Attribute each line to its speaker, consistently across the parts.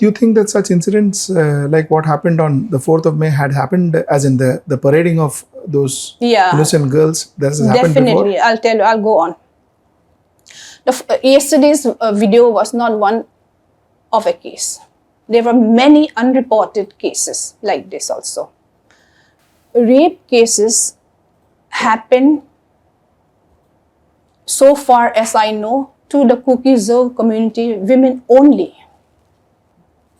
Speaker 1: Do you think that such incidents like what happened on the 4th of May had happened, as in the parading of those innocent girls? That has happened
Speaker 2: Definitely.
Speaker 1: before?
Speaker 2: I'll tell you. I'll go on. Yesterday's video was not one of a case. There were many unreported cases like this also. Rape cases happen, so far as I know, to the Kuki-Zerg community, women only.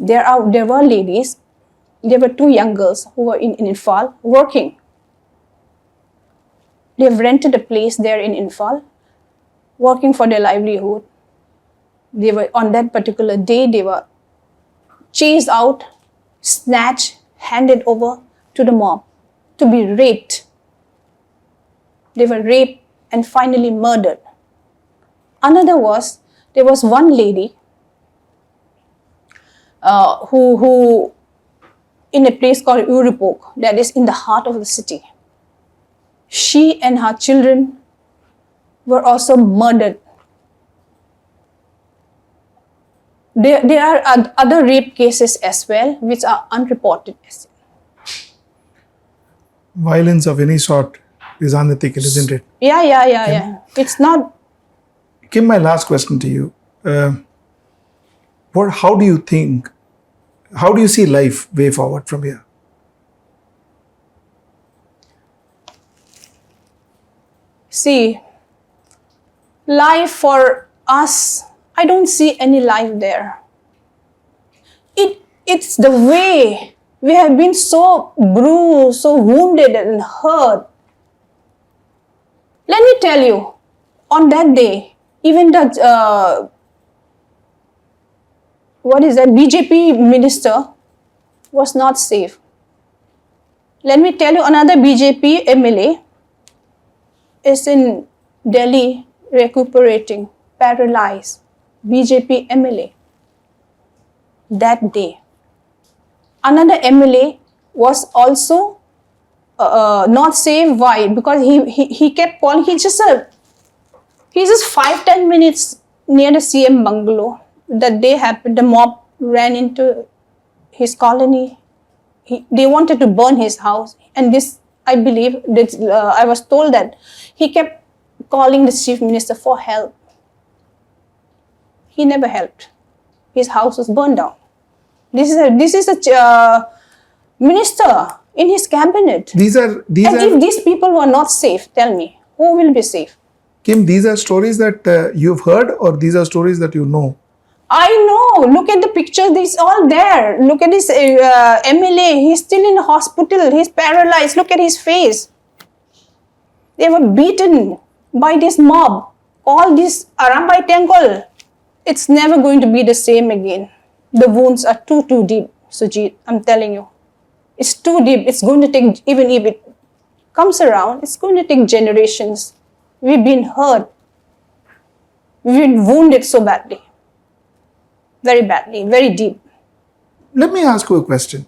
Speaker 2: There were ladies, there were 2 young girls who were in Imphal working. They've rented a place there in Imphal, working for their livelihood. They were, on that particular day, they were chased out, snatched, handed over to the mob to be raped. They were raped and finally murdered. Another was, there was one lady who in a place called Uripok, that is in the heart of the city. She and her children were also murdered. There are other rape cases as well, which are unreported.
Speaker 1: Violence of any sort is unethical, isn't it?
Speaker 2: Yeah. It's not.
Speaker 1: Kim, my last question to you. How do you see life way forward from here?
Speaker 2: See, life for us, I don't see any life there. It's the way we have been so bruised, so wounded and hurt. Let me tell you, on that day, even the BJP minister was not safe. Let me tell you, another BJP MLA is in Delhi recuperating, paralyzed. BJP MLA. That day. Another MLA was also not safe. Why? Because he kept calling. He's just 5-10 minutes near the CM bungalow. That day happened. The mob ran into his colony. They wanted to burn his house. And this, I believe, I was told that he kept calling the chief minister for help. He never helped. His house was burned down. This is a minister in his cabinet.
Speaker 1: If
Speaker 2: these people were not safe, tell me, who will be safe?
Speaker 1: Kim, these are stories that you've heard, or these are stories that you know?
Speaker 2: I know. Look at the picture. It's all there. Look at this MLA. He's still in the hospital. He's paralyzed. Look at his face. They were beaten by this mob. All this Arambai Tengol. It's never going to be the same again. The wounds are too deep, Sujit. I'm telling you. It's too deep. It's going to take, even if it comes around, it's going to take generations. We've been hurt. We've been wounded so badly. Very badly, very deep.
Speaker 1: Let me ask you a question.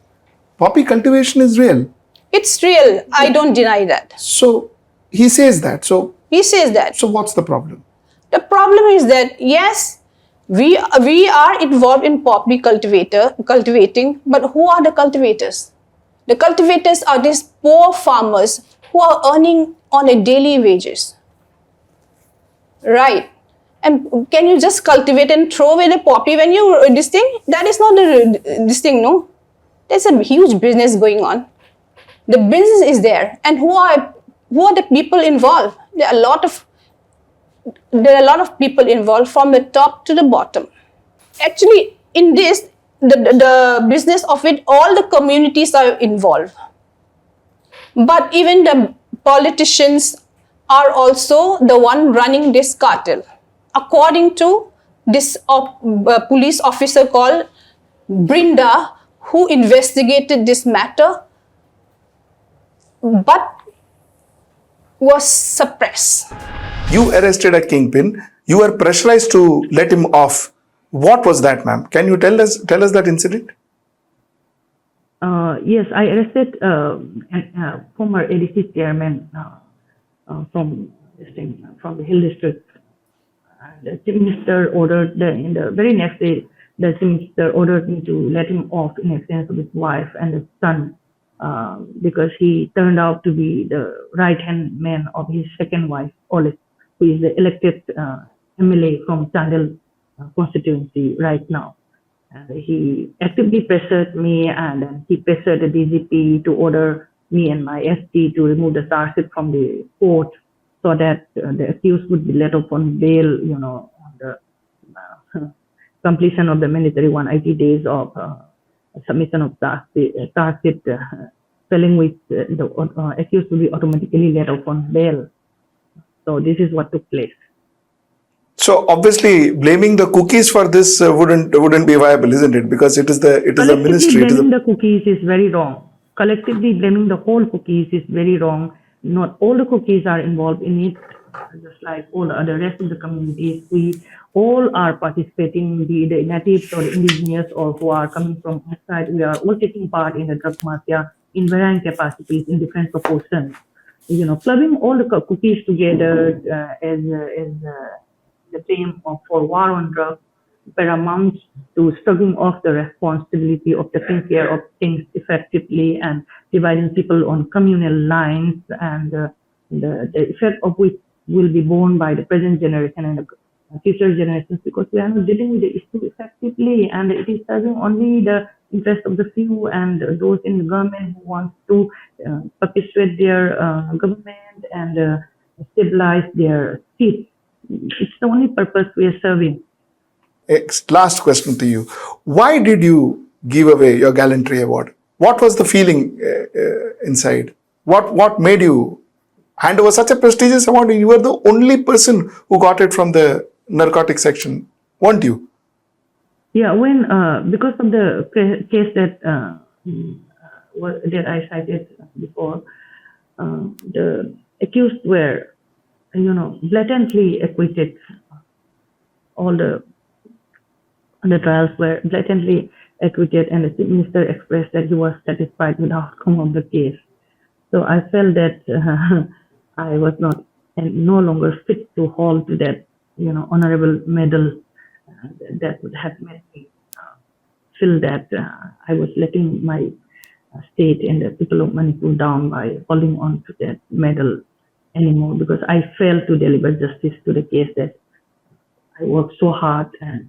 Speaker 1: Poppy cultivation is real.
Speaker 2: It's real. I don't deny that.
Speaker 1: So, he says that.
Speaker 2: He says that.
Speaker 1: So, what's the problem?
Speaker 2: The problem is that, yes, we are involved in poppy cultivating, but who are the cultivators? The cultivators are these poor farmers who are earning on a daily wages. Right. And can you just cultivate and throw away the poppy when you this thing? That is not this thing, no. There's a huge business going on. The business is there, and who are the people involved? There are a lot of people involved from the top to the bottom. Actually, in this, the business of it, all the communities are involved. But even the politicians are also the one running this cartel. According to this police officer called Brinda, who investigated this matter, but was suppressed.
Speaker 1: You arrested a kingpin. You were pressurized to let him off. What was that, ma'am? Can you tell us that incident?
Speaker 3: Yes, I arrested former ADC chairman from the Hill District. The chief minister ordered in the very next day the minister ordered me to let him off in exchange of his wife and his son, because he turned out to be the right-hand man of his second wife, Olive, who is the elected MLA from Chandel constituency right now. And he actively pressured me, and then he pressured the DGP to order me and my ST to remove the charge sheet from the court, so that the accused would be let off on bail, on the completion of the mandatory 180 days of submission of charge sheet, spelling which the accused will be automatically let off on bail. So this is what took place.
Speaker 1: So obviously, blaming the cookies for this wouldn't be viable, isn't it? Because it is the ministry.
Speaker 3: Blaming the cookies is very wrong. Collectively blaming the whole cookies is very wrong. Not all the cookies are involved in it. Just like all the other rest of the communities, we all are participating, be the natives or the indigenous or who are coming from outside. We are all taking part in the drug mafia in varying capacities, in different proportions. Clubbing all the cookies together as the blame for war on drugs paramounts to struggling off the responsibility of taking care of things effectively and dividing people on communal lines, and the effect of which will be borne by the present generation and the future generations, because we are not dealing with the issue effectively, and it is serving only the interest of the few and those in the government who want to perpetuate their government and stabilize their seats. It's the only purpose we are serving.
Speaker 1: Last question to you. Why did you give away your gallantry award? What was the feeling inside? What made you hand over such a prestigious award? You were the only person who got it from the narcotics section, weren't you?
Speaker 3: Yeah, when because of the case that I cited before, the accused were, blatantly acquitted. All the trials were blatantly acquitted, and the chief minister expressed that he was satisfied with the outcome of the case. So I felt that I was no longer fit to hold to that, honorable medal that would have made me feel that I was letting my state and the people of Manipur down by holding on to that medal anymore, because I failed to deliver justice to the case that I worked so hard and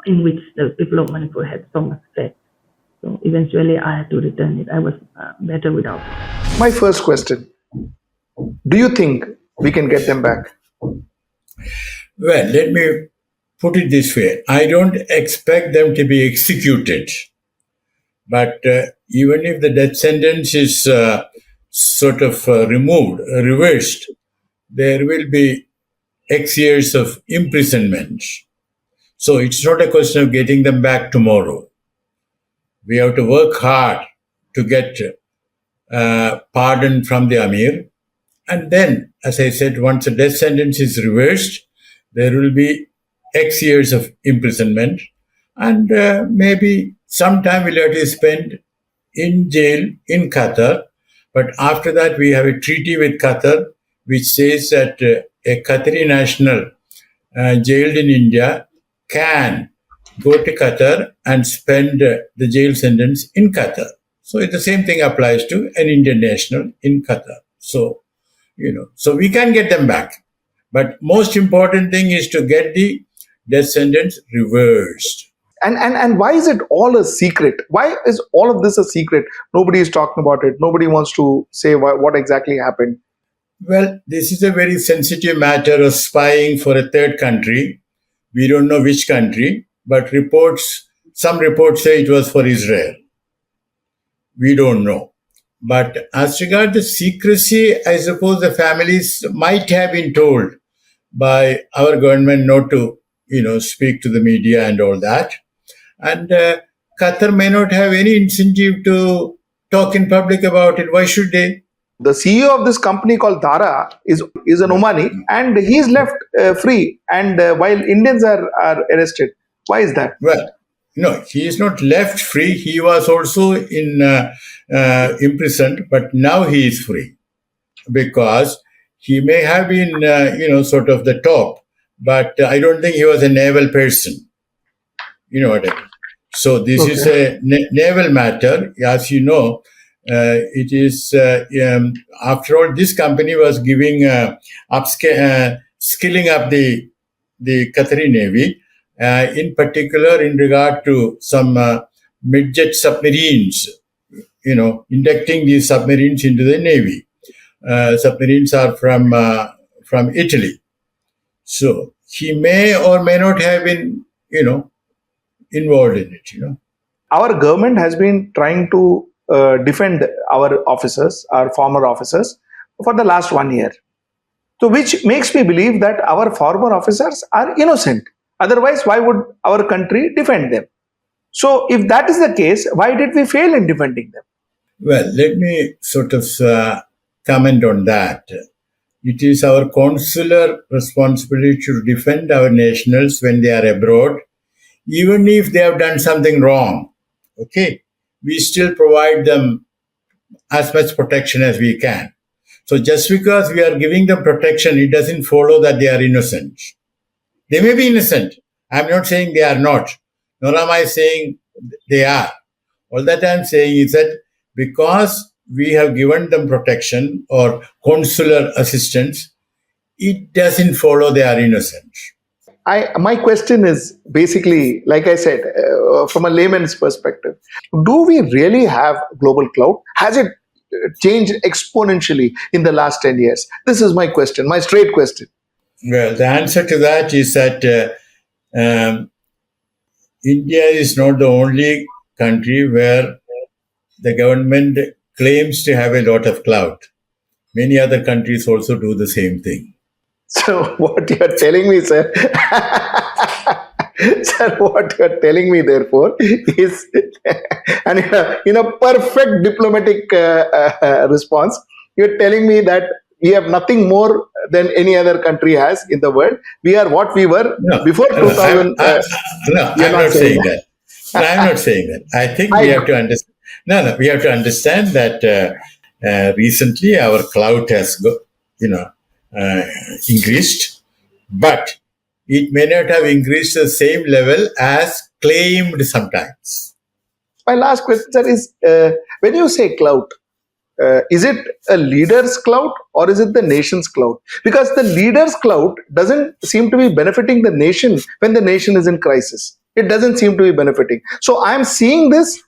Speaker 3: in which the people of Manipur had so much faith. So eventually I had to return it. I was better without it.
Speaker 1: My first question, do you think we can get them back?
Speaker 4: Well, let me put it this way. I don't expect them to be executed. But even if the death sentence is reversed, there will be X years of imprisonment. So it's not a question of getting them back tomorrow. We have to work hard to get pardon from the Amir. And then, as I said, once the death sentence is reversed, there will be X years of imprisonment. And maybe some time we'll have to spend in jail in Qatar. But after that, we have a treaty with Qatar, which says that a Qatari national jailed in India can go to Qatar and spend the jail sentence in Qatar. So the same thing applies to an Indian national in Qatar. So, so we can get them back. But most important thing is to get the death sentence reversed.
Speaker 1: And why is it all a secret? Why is all of this a secret? Nobody is talking about it. Nobody wants to say what exactly happened.
Speaker 4: Well, this is a very sensitive matter of spying for a third country. We don't know which country, but some reports say it was for Israel. We don't know. But as regards the secrecy, I suppose the families might have been told by our government not to, speak to the media and all that. And Qatar may not have any incentive to talk in public about it. Why should they?
Speaker 1: The CEO of this company called Dara is an Omani, and he is left free. And while Indians are arrested, why is that?
Speaker 4: Well, no, he is not left free. He was also imprisoned, but now he is free because he may have been, sort of the top, but I don't think he was a naval person. You know what I mean? So this is
Speaker 1: Okay.
Speaker 4: a naval matter. As you know, it is, after all, this company was giving skilling up the Qatari Navy, in particular in regard to some midget submarines, inducting these submarines into the Navy. Submarines are from Italy. So he may or may not have been, involved in it.
Speaker 1: Our government has been trying to defend our officers, our former officers, for the last 1 year. So, which makes me believe that our former officers are innocent. Otherwise, why would our country defend them? So, if that is the case, why did we fail in defending them?
Speaker 4: Well, let me sort of comment on that. It is our consular responsibility to defend our nationals when they are abroad, even if they have done something wrong. Okay, we still provide them as much protection as we can. So just because we are giving them protection, it doesn't follow that they are innocent. They may be innocent. I'm not saying they are not, nor am I saying they are. All that I'm saying is that because we have given them protection or consular assistance, it doesn't follow they are innocent.
Speaker 1: My question is basically, like I said, from a layman's perspective, do we really have global clout? Has it changed exponentially in the last 10 years? This is my question, my straight question.
Speaker 4: Well, the answer to that is that India is not the only country where the government claims to have a lot of clout. Many other countries also do the same thing.
Speaker 1: So, what you're telling me, sir, sir, what you're telling me, therefore, is, and in a perfect diplomatic response, you're telling me that we have nothing more than any other country has in the world. We are what we were
Speaker 4: No,
Speaker 1: before
Speaker 4: no,
Speaker 1: 2000.
Speaker 4: no,
Speaker 1: You're
Speaker 4: I'm
Speaker 1: not
Speaker 4: not
Speaker 1: saying
Speaker 4: saying
Speaker 1: that.
Speaker 4: that. No, I'm not saying that. I think we
Speaker 1: I
Speaker 4: have to understand. No, we have to understand that recently our clout has, uh, increased, but it may not have increased the same level as claimed sometimes.
Speaker 1: My last question, sir, is when you say clout, is it a leader's clout or is it the nation's clout? Because the leader's clout doesn't seem to be benefiting the nation when the nation is in crisis. It doesn't seem to be benefiting. So I'm seeing this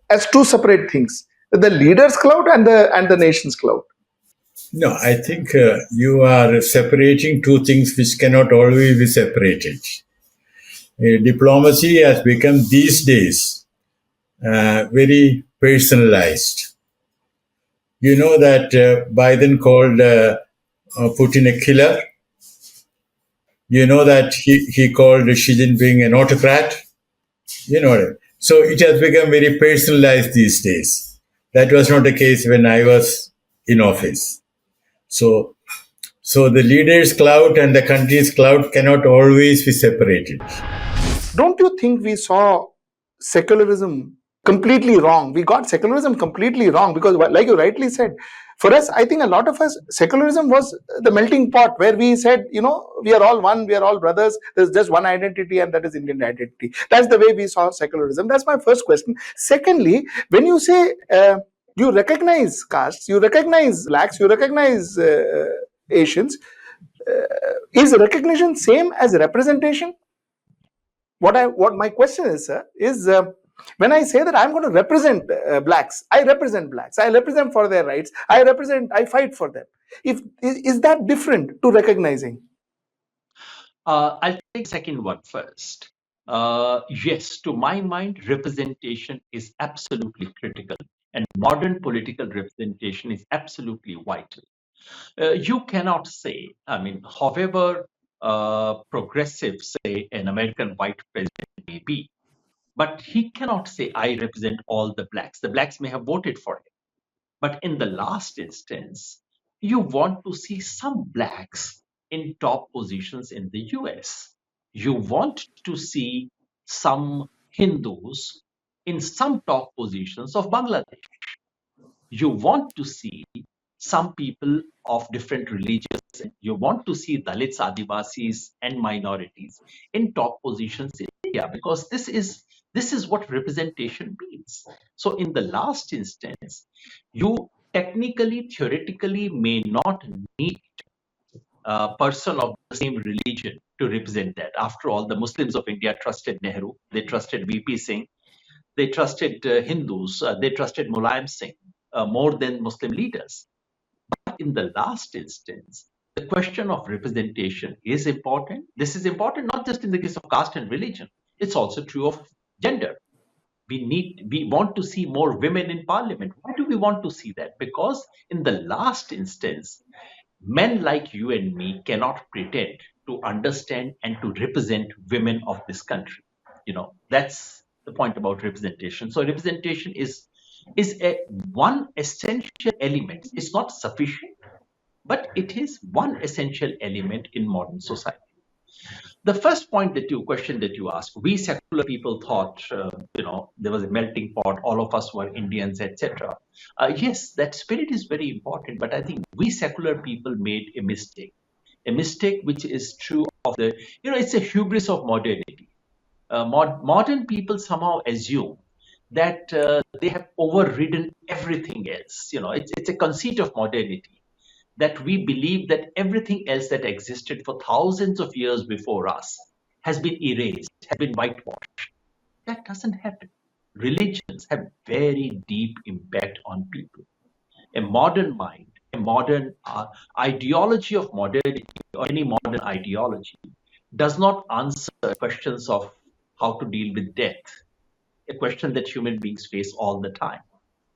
Speaker 1: as two separate things: the leader's clout and the nation's clout.
Speaker 4: No, I think you are separating two things which cannot always be separated. Diplomacy has become these days very personalized. You know that Biden called Putin a killer. You know that he called Xi Jinping an autocrat. You know, so it has become very personalized these days. That was not the case when I was in office. So, so the leader's clout and the country's clout cannot always be separated.
Speaker 1: Don't you think we saw secularism completely wrong? We got secularism completely wrong because, like you rightly said, for us, I think a lot of us, secularism was the melting pot where we said, we are all one, we are all brothers, there's just one identity, and that is Indian identity. That's the way we saw secularism. That's my first question. Secondly, when you say you recognize castes, you recognize blacks, you recognize Asians, is recognition same as representation? What my question is, sir, is when I say that I'm going to represent blacks, I represent blacks, I represent for their rights, I fight for them. If is that different to recognizing?
Speaker 5: I'll take the second one first. Yes, to my mind, representation is absolutely critical, and modern political representation is absolutely vital. You cannot say, I mean, however progressive, say, an American white president may be, but he cannot say, I represent all the blacks. The blacks may have voted for him. But in the last instance, you want to see some blacks in top positions in the US. You want to see some Hindus in some top positions of Bangladesh. You want to see some people of different religions. You want to see Dalits, Adivasis, and minorities in top positions in India, because this is what representation means. So in the last instance, you technically, theoretically may not need a person of the same religion to represent that. After all, the Muslims of India trusted Nehru, they trusted VP Singh, they trusted Hindus, they trusted Mulayam Singh more than Muslim leaders. In the last instance, the question of representation is important. This is important not just in the case of caste and religion, it's also true of gender. We want to see more women in parliament. Why do we want to see that? Because in the last instance, men like you and me cannot pretend to understand and to represent women of this country. That's the point about representation. So representation is a one essential element. It's not sufficient, but it is one essential element in modern society. The first question that you asked, we secular people thought, there was a melting pot, all of us were Indians, etc. Yes, that spirit is very important, but I think we secular people made a mistake which is true of it's a hubris of modernity. Modern people somehow assume that they have overridden everything else. It's a conceit of modernity that we believe that everything else that existed for thousands of years before us has been erased, has been whitewashed. That doesn't happen. Religions have very deep impact on people. A modern mind, a modern ideology of modernity, or any modern ideology, does not answer questions of how to deal with death, a question that human beings face all the time.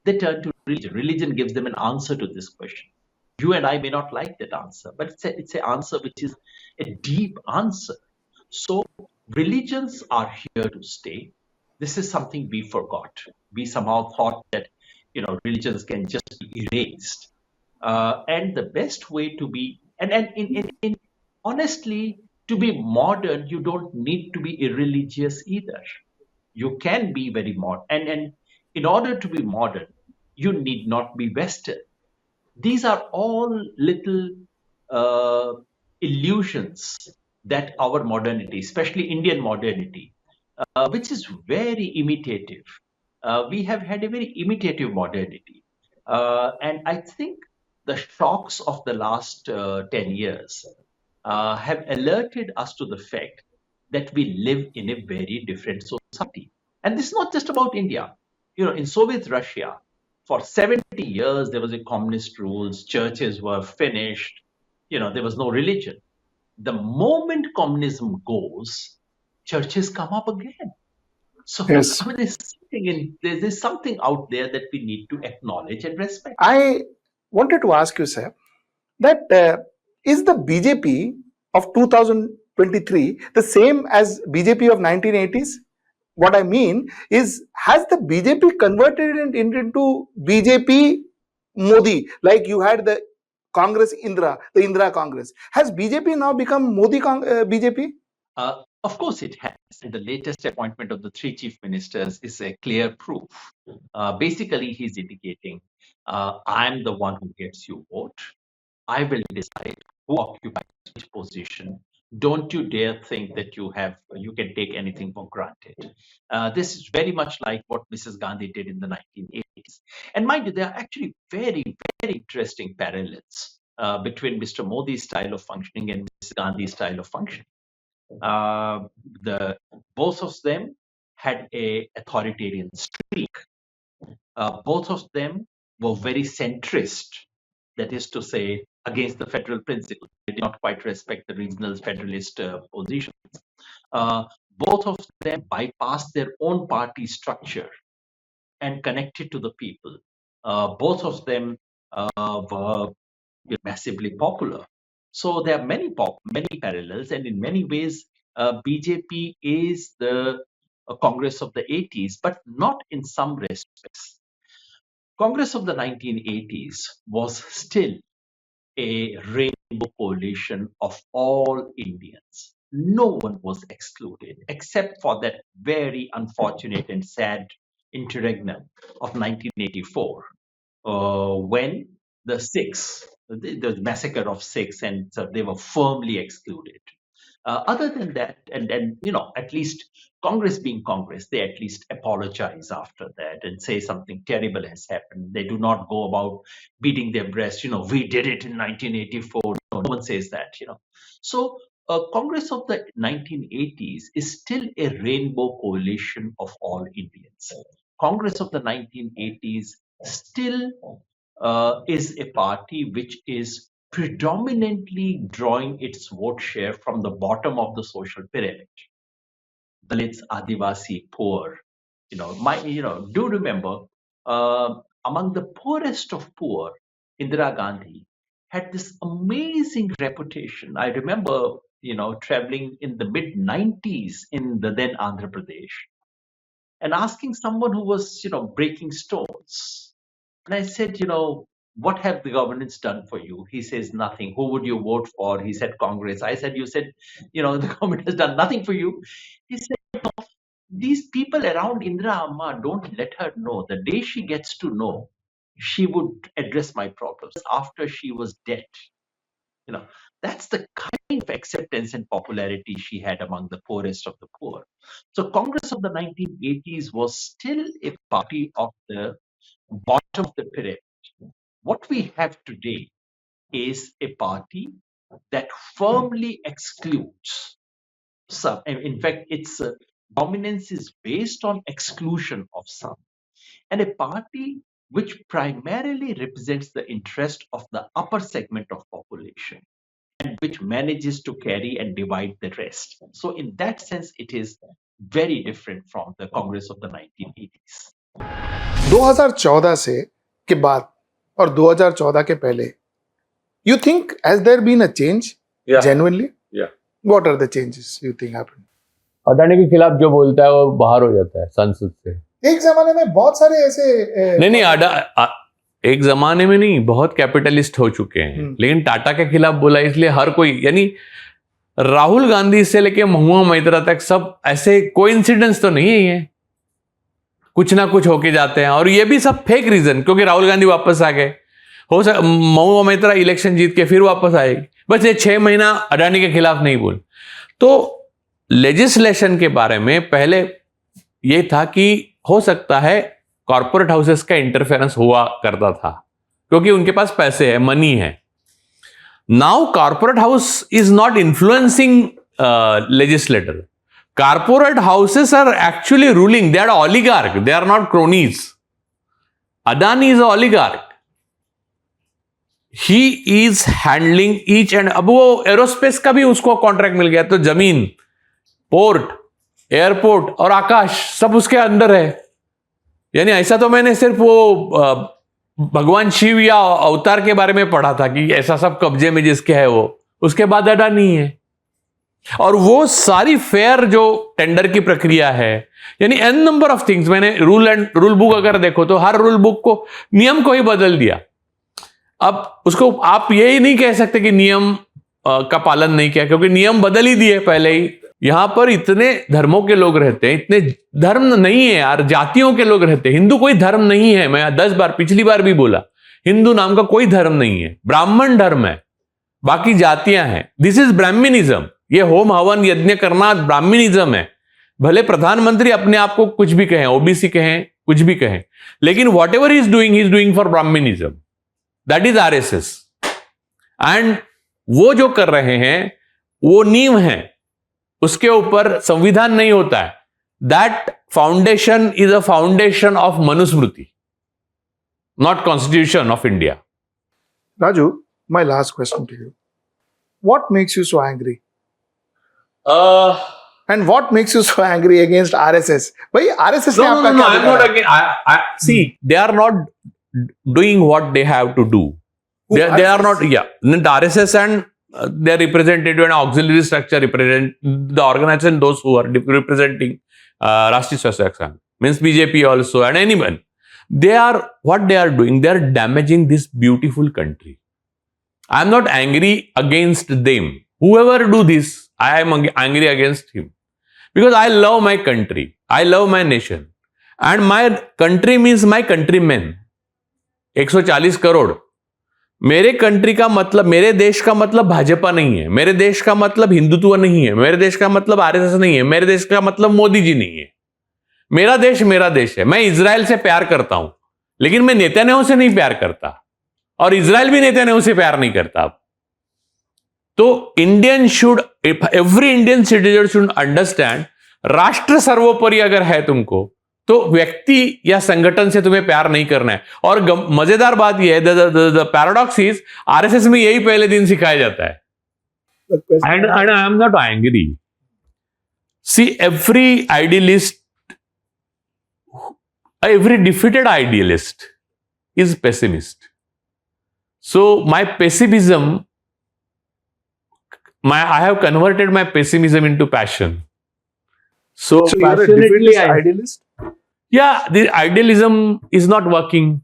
Speaker 5: They turn to religion. Religion gives them an answer to this question. You and I may not like that answer, but it's an answer which is a deep answer. So religions are here to stay. This is something we forgot. We somehow thought that religions can just be erased. And the best way to be in honestly, to be modern, you don't need to be irreligious either. You can be very modern, and in order to be modern, you need not be Western. These are all little uh, illusions that our modernity, especially Indian modernity, which is very imitative. We have had a very imitative modernity. And I think the shocks of the last 10 years have alerted us to the fact that we live in a very different society. And this is not just about India. In Soviet Russia, for 70 years, there was a communist rules, churches were finished, there was no religion. The moment communism goes, churches come up again. So
Speaker 1: Yes.
Speaker 5: I mean, there's something out there that we need to acknowledge and respect.
Speaker 1: I wanted to ask you, sir, that is the BJP of 2023 the same as BJP of 1980s? What I mean is, has the BJP converted it into BJP Modi, like you had the Congress Indra, the Indra Congress? Has BJP now become BJP?
Speaker 5: Of course, it has. And the latest appointment of the three chief ministers is a clear proof. Basically, he's indicating, I'm the one who gets you vote. I will decide who occupies which position. Don't you dare think that you can take anything for granted. This is very much like what Mrs. Gandhi did in the 1980s. And mind you, there are actually very, very interesting parallels between Mr. Modi's style of functioning and Mrs. Gandhi's style of functioning. The both of them had a authoritarian streak. Both of them were very centrist, that is to say, against the federal principle. They did not quite respect the regional federalist positions. Both of them bypassed their own party structure and connected to the people. Both of them were massively popular. So there are many parallels, and in many ways, BJP is the Congress of the 80s, but not in some respects. Congress of the 1980s was still a rainbow coalition of all Indians. No one was excluded except for that very unfortunate and sad interregnum of 1984, when the massacre of Sikhs, and so they were firmly excluded. Other than that, and at least Congress being Congress, they at least apologize after that and say something terrible has happened. They do not go about beating their breast. We did it in 1984. No one says that. So Congress of the 1980s is still a rainbow coalition of all Indians. Congress of the 1980s still is a party which is predominantly drawing its vote share from the bottom of the social pyramid. Dalits, Adivasi, poor. Do remember, among the poorest of poor, Indira Gandhi had this amazing reputation. I remember, traveling in the mid 90s in the then Andhra Pradesh and asking someone who was, breaking stones. And I said, what have the governments done for you? He says, nothing. Who would you vote for? He said, Congress. I said, you said, the government has done nothing for you. He said, these people around Indira Amma don't let her know. The day she gets to know, she would address my problems after she was dead. That's the kind of acceptance and popularity she had among the poorest of the poor. So Congress of the 1980s was still a party of the bottom of the pyramid. What we have today is a party that firmly excludes some. In fact, its dominance is based on exclusion of some. And a party which primarily represents the interest of the upper segment of population, and which manages to carry and divide the rest. So in that sense, it is very different from the Congress of the 1980s.
Speaker 1: 2014 से के बाद और 2014 के पहले, you think has there been a change?
Speaker 6: Yeah.
Speaker 1: Genuinely?
Speaker 6: Yeah.
Speaker 1: What are the changes you think happened?
Speaker 6: Adani के खिलाफ जो बोलता है वो बाहर हो जाता है संसद से।
Speaker 1: एक जमाने में बहुत सारे ऐसे
Speaker 6: नहीं एक जमाने में नहीं, बहुत कैपिटलिस्ट हो चुके हैं, लेकिन टाटा के खिलाफ बोला इसलिए हर कोई, यानी राहुल गांधी से लेके महुआ मोइत्रा तक सब ऐसे कोइंसिडेंस तो नहीं है, ये कुछ ना कुछ होके जाते हैं। और ये भी सब फेक रीजन, क्योंकि राहुल गांधी वापस आ गए, हो सकता महुआ मोइत्रा इलेक्शन जीत के फिर वापस आएगी, बस ये 6 महीना अडानी के खिलाफ नहीं बोल। तो लेजिस्लेशन के बारे में पहले ये था कि हो सकता है कॉर्पोरेट हाउसेस का इंटरफेरेंस हुआ करता था, क्योंकि उनके पास पैसे है, मनी है। Now corporate house is not influencing legislator. Corporate houses are actually ruling. They are oligarch. They are not cronies. Adani is an oligarch. He is handling each and अब वो एरोस्पेस का भी उसको कॉन्ट्रैक्ट मिल गया, तो जमीन, port, airport और आकाश सब उसके अंदर है। यानी ऐसा तो मैंने सिर्फ वो भगवान शिव या अवतार के बारे में पढ़ा था कि ऐसा सब कब्जे में जिसके है वो, उसके बाद अडानी है। और वो सारी फेयर जो टेंडर की प्रक्रिया है, यानी एन नंबर ऑफ थिंग्स, मैंने रूल बुक अगर देखो तो हर रूल बुक को, नियम को ही बदल दिया। अब उसको आप यही नहीं कह सकते कि नियम का पालन नहीं किया, क्योंकि नियम बदल ही दिए पहले ही। यहां पर इतने धर्मों के लोग रहते हैं, इतने धर्म नहीं है यार, जातियों के लोग रहते हैं। हिंदू कोई धर्म नहीं है, मैं 10 बार पिछली बार भी बोला, हिंदू नाम का कोई धर्म नहीं है, ब्राह्मण धर्म है, बाकी जातियां हैं। This is Brahminism. ये होम हवन यज्ञ करना ब्राह्मणिज्म है। भले प्रधानमंत्री अपने आप को कुछ भी कहें, ओबीसी कहें, कुछ भी कहें, लेकिन whatever he is doing for Brahminism. That is RSS. And वो जो कर रहे हैं वो नींव है, उसके ऊपर संविधान नहीं होता है। That foundation is a foundation of Manusmriti, not constitution of India.
Speaker 1: Raju, my last question to you. What makes you so angry? And what makes you so angry against RSS? Bhai, RSS
Speaker 6: No, I'm not again. See, they are not doing what they have to do. They are not, The RSS and their representative and auxiliary structure represent the organization, those who are representing Rashtriya Swayamsevak Sangh, means BJP also, and anyone. What they are doing, they are damaging this beautiful country. I am not angry against them. Whoever do this, I am angry against him. Because I love my country. I love my nation. And my country means my countrymen. 140 crore. मेरे country का मतलब, मेरे देश का मतलब भाजपा नहीं है, मेरे देश का मतलब हिंदुत्व नहीं है, मेरे देश का मतलब आरएसएस नहीं है, मेरे देश का मतलब मोदी जी नहीं है। मेरा देश है। मैं इजराइल से प्यार करता हूं, लेकिन मैं नेतन्याहू से नहीं प्यार करता, और इजराइल भी नेतन्याहू से प्यार नहीं करता। तो every Indian citizen should understand, राष्ट्र सर्वोपरि अगर है तुमको, तो व्यक्ति या संगठन से तुम्हें प्यार नहीं करना है। और मजेदार बात यह है, द पैराडॉक्स इज, आरएसएस में यही पहले दिन सिखाया जाता है। And I am not angry. See, every idealist, every defeated idealist is pessimist. So my pessimism, I have converted my pessimism into passion. So
Speaker 1: you're a
Speaker 6: passionately,
Speaker 1: defeatist idealist?
Speaker 6: yeah, the idealism is not working.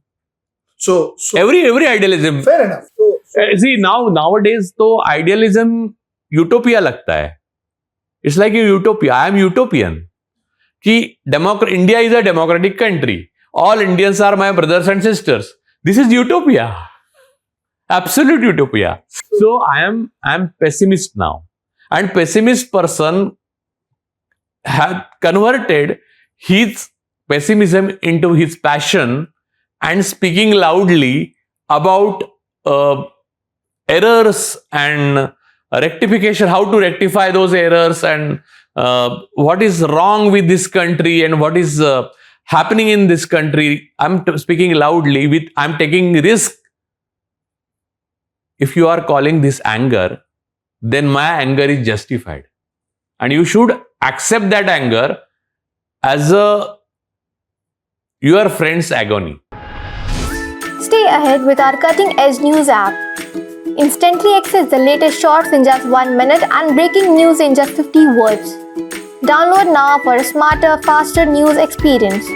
Speaker 1: So
Speaker 6: Every idealism.
Speaker 1: fair enough.
Speaker 6: See, nowadays तो idealism utopia लगता है. It's like a utopia. I am utopian. कि India is a democratic country. All Indians are my brothers and sisters. This is utopia. Absolute utopia. So I am pessimist now. And pessimist person had converted his pessimism into his passion and speaking loudly about errors and rectification, how to rectify those errors, and what is wrong with this country and what is happening in this country. I'm speaking loudly, I'm taking risk. If you are calling this anger, then my anger is justified. And you should accept that anger as your friend's agony.
Speaker 7: Stay ahead with our cutting-edge news app. Instantly access the latest shorts in just 1 minute and breaking news in just 50 words. Download now for a smarter, faster news experience.